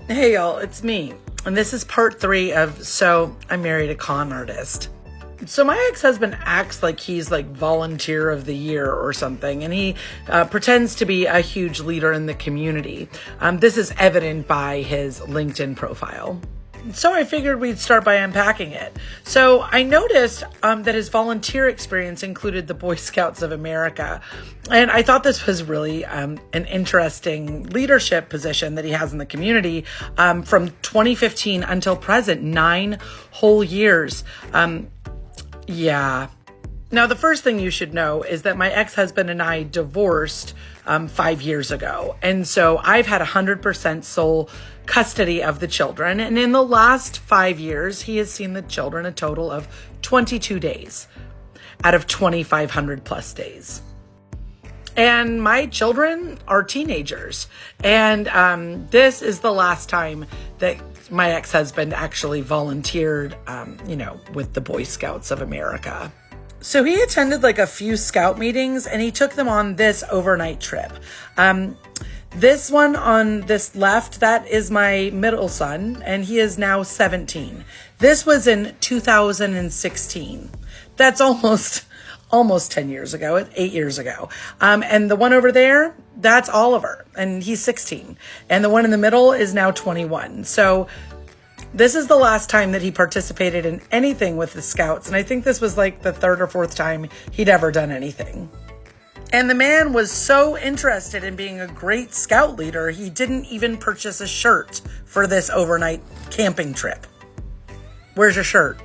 Hey y'all, it's me. And this is part 3 of So I Married a Con Artist. So my ex-husband acts like he's like volunteer of the year or something, and he pretends to be a huge leader in the community. This is evident by his LinkedIn profile. So I figured we'd start by unpacking it. So I noticed that his volunteer experience included the Boy Scouts of America. And I thought this was really an interesting leadership position that he has in the community from 2015 until present, 9 whole years. Yeah. Now, the first thing you should know is that my ex-husband and I divorced 5 years ago. And so I've had 100% sole custody of the children. And in the last 5 years, he has seen the children a total of 22 days out of 2,500 plus days. And my children are teenagers. And this is the last time that my ex-husband actually volunteered, with the Boy Scouts of America. So he attended like a few scout meetings and he took them on this overnight trip. This one on this left, that is my middle son, and he is now 17. This was in 2016. That's almost 10 years ago, 8 years ago. And the one over there, that's Oliver, and he's 16. And the one in the middle is now 21. So this is the last time that he participated in anything with the Scouts. And I think this was like the 3rd or 4th time he'd ever done anything. And the man was so interested in being a great scout leader, he didn't even purchase a shirt for this overnight camping trip. Where's your shirt?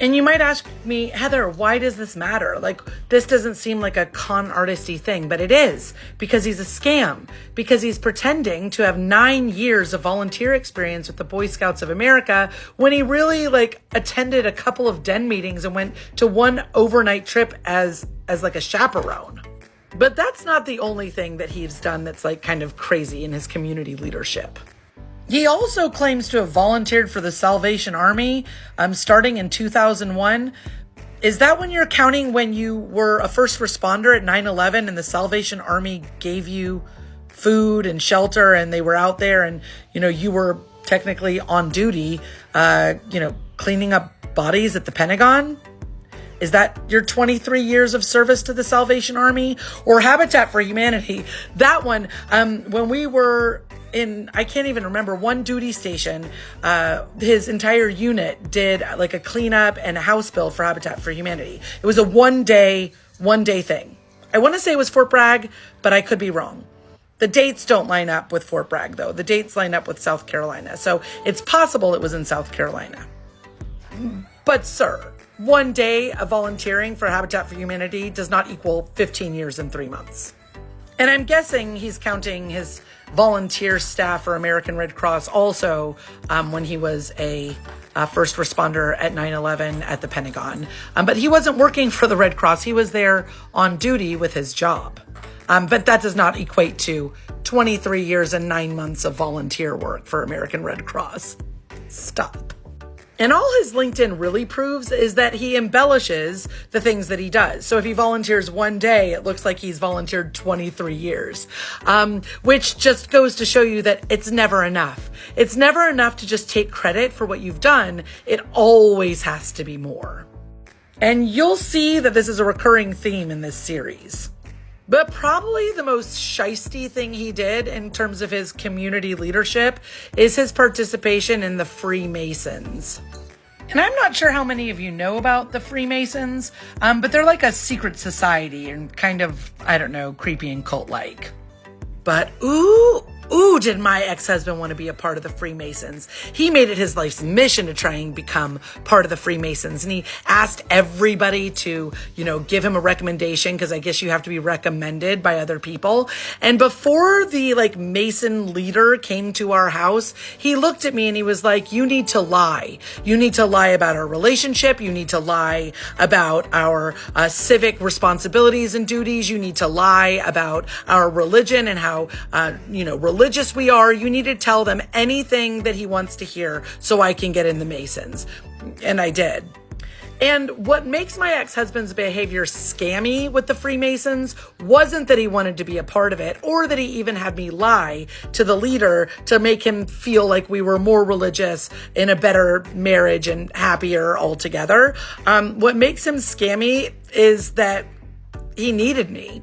And you might ask me, Heather, why does this matter? Like, this doesn't seem like a con artisty thing, but it is, because he's a scam, because he's pretending to have 9 years of volunteer experience with the Boy Scouts of America when he really attended a couple of den meetings and went to one overnight trip as like a chaperone. But that's not the only thing that he's done that's kind of crazy in his community leadership. He also claims to have volunteered for the Salvation Army starting in 2001. Is that when you're counting when you were a first responder at 9/11 and the Salvation Army gave you food and shelter and they were out there and, you were technically on duty, cleaning up bodies at the Pentagon? Is that your 23 years of service to the Salvation Army or Habitat for Humanity? That one, when we were I can't even remember, one duty station, his entire unit did like a cleanup and a house build for Habitat for Humanity. It was a one day thing. I want to say it was Fort Bragg, but I could be wrong. The dates don't line up with Fort Bragg though. The dates line up with South Carolina. So it's possible it was in South Carolina. But sir, 1 day of volunteering for Habitat for Humanity does not equal 15 years and 3 months. And I'm guessing he's counting his volunteer staff for American Red Cross also when he was a first responder at 9/11 at the Pentagon. But he wasn't working for the Red Cross. He was there on duty with his job. But that does not equate to 23 years and 9 months of volunteer work for American Red Cross. Stop. And all his LinkedIn really proves is that he embellishes the things that he does. So if he volunteers 1 day, it looks like he's volunteered 23 years, which just goes to show you that it's never enough. It's never enough to just take credit for what you've done. It always has to be more. And you'll see that this is a recurring theme in this series. But probably the most shisty thing he did in terms of his community leadership is his participation in the Freemasons. And I'm not sure how many of you know about the Freemasons, but they're like a secret society and kind of, creepy and cult-like. But ooh, did my ex-husband want to be a part of the Freemasons. He made it his life's mission to try and become part of the Freemasons. And he asked everybody to, give him a recommendation, because I guess you have to be recommended by other people. And before the Mason leader came to our house, he looked at me and he was like, you need to lie. You need to lie about our relationship. You need to lie about our civic responsibilities and duties. You need to lie about our religion and how, religious we are. You need to tell them anything that he wants to hear so I can get in the Masons. And I did. And what makes my ex-husband's behavior scammy with the Freemasons wasn't that he wanted to be a part of it, or that he even had me lie to the leader to make him feel like we were more religious, in a better marriage and happier altogether. What makes him scammy is that he needed me.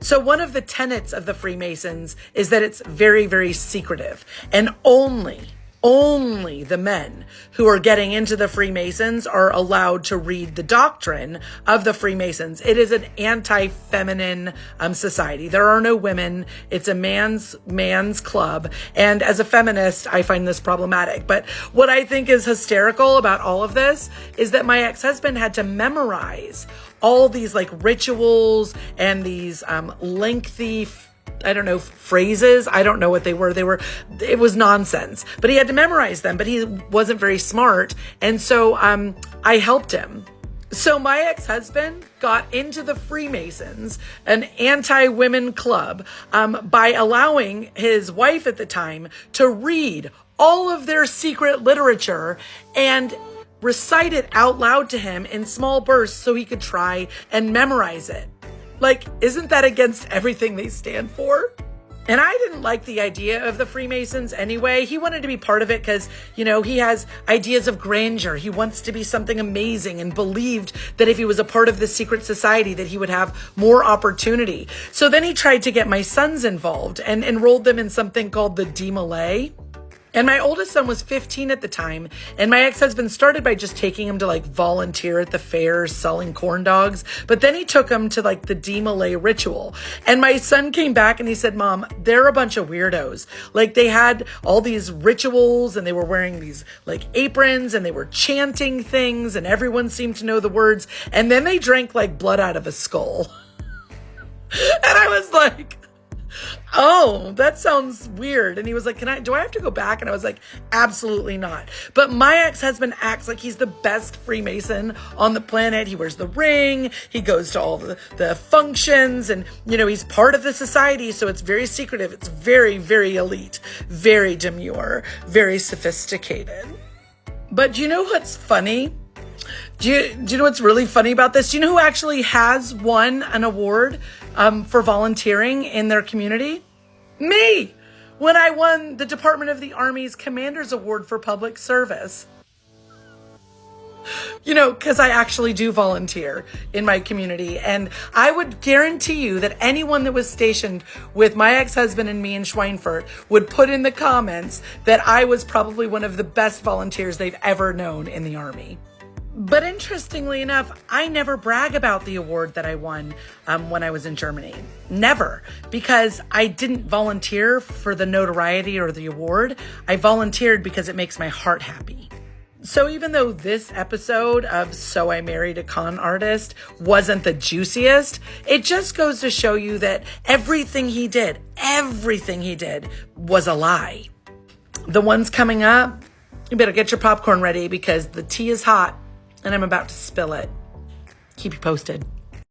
So one of the tenets of the Freemasons is that it's very, very secretive, and only the men who are getting into the Freemasons are allowed to read the doctrine of the Freemasons. It is an anti-feminine society. There are no women. It's a man's club. And as a feminist, I find this problematic. But what I think is hysterical about all of this is that my ex-husband had to memorize all these like rituals and these lengthy phrases. I don't know what they were. It was nonsense, but he had to memorize them, but he wasn't very smart. And so, I helped him. So my ex-husband got into the Freemasons, an anti-women club, by allowing his wife at the time to read all of their secret literature and recite it out loud to him in small bursts so he could try and memorize it. Like, isn't that against everything they stand for? And I didn't like the idea of the Freemasons anyway. He wanted to be part of it because, he has ideas of grandeur. He wants to be something amazing and believed that if he was a part of this secret society that he would have more opportunity. So then he tried to get my sons involved and enrolled them in something called the DeMolay. And my oldest son was 15 at the time, and my ex-husband started by just taking him to like volunteer at the fairs selling corn dogs, but then he took him to like the DeMolay ritual. And my son came back and he said, "Mom, they're a bunch of weirdos. Like, they had all these rituals and they were wearing these like aprons and they were chanting things and everyone seemed to know the words, and then they drank like blood out of a skull." And I was like, "Oh, that sounds weird." And he was like, do I have to go back? And I was like, absolutely not. But my ex-husband acts like he's the best Freemason on the planet. He wears the ring. He goes to all the functions and, he's part of the society. So it's very secretive. It's very, very elite, very demure, very sophisticated. But do you know what's funny? Do you know what's really funny about this? Do you know who actually has won an award for volunteering in their community? Me! When I won the Department of the Army's Commander's Award for Public Service. Because I actually do volunteer in my community. And I would guarantee you that anyone that was stationed with my ex-husband and me in Schweinfurt would put in the comments that I was probably one of the best volunteers they've ever known in the Army. But interestingly enough, I never brag about the award that I won when I was in Germany. Never. Because I didn't volunteer for the notoriety or the award. I volunteered because it makes my heart happy. So even though this episode of So I Married a Con Artist wasn't the juiciest, it just goes to show you that everything he did was a lie. The ones coming up, you better get your popcorn ready because the tea is hot and I'm about to spill it. Keep you posted.